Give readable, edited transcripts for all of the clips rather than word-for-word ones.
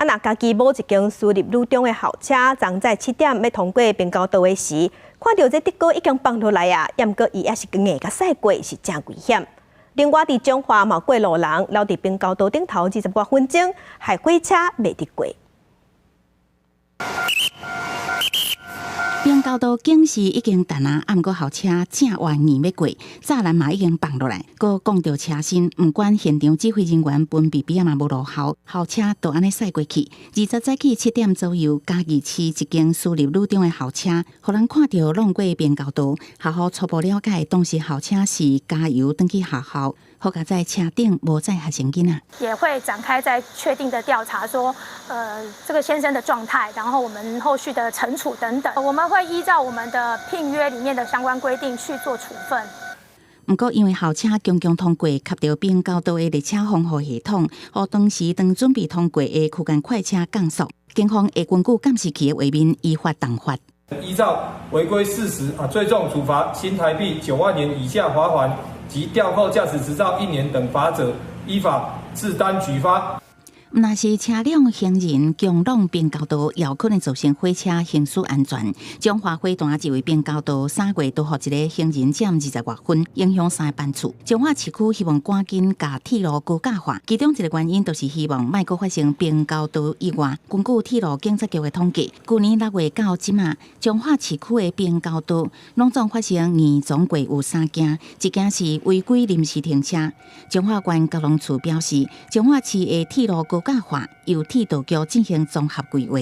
若家己某一间私立路中的校车，昨在7点要通过平交道的时，看到这地沟已经放落来啊，毋过伊也是硬甲驶过，是真危险。另外，伫中华嘛过路人留伫平交道顶头20多分钟，害火车袂得过。平交道警示已经断啊，毋过后车正弯硬要过，栅栏嘛已经放落来，搁讲到车身，毋管现场指挥人员分别比嘛无落后，后车就安尼驶过去。20早起7点左右，嘉义市一间私立路中的后车，互人看到弄过平交道，校方初步了解，当时后车是加油转去学校。好在在车顶无载学生囡仔，也会展开在确定的调查说，这个先生的状态，然后我们后续的惩处等等，我们会依照我们的聘约里面的相关规定去做处分。不过，因为后车强强通过卡到平交道的列车防护系统，和当时当准备通过的区间快车降速，警方会根据监视器的画面依法动罚。依照违规事实最重处罚新台币9万元以下罚款及吊扣驾驶执照1年等罚者，依法自担举发。若是车辆行人强弄平交道，也有可能造成火车行驶安全。中华火段就为平交道3月多予一个行人减20多分，影响3个班次。中华市区希望赶紧把铁路高架化，其中一个原因就是希望莫阁发生平交道意外。根据铁路警察局的统计，去年6月到即马，中华市区的平交道拢总发生严总过有3件，一件是违规临时停车。中华县交通处表示，中华市的铁路高架化由铁道局进行综合规划。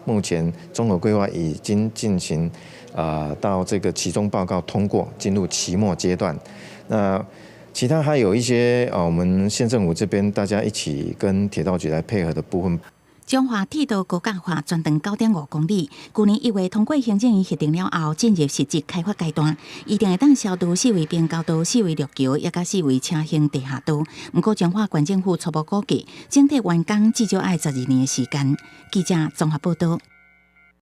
目前综合规划已经进行，到这个期中报告通过，进入期末阶段。那其他还有一些我们县政府这边大家一起跟铁道局来配合的部分。中华铁道高架化全长9.5公里，去年1月通过行政院核定了后，进入实际开发阶段，一定会当消除4维平交道、4维陆桥，也甲4维车行地下道。不过，中华县政府初步估计，整体完工至少要12年的时间。记者综合报道。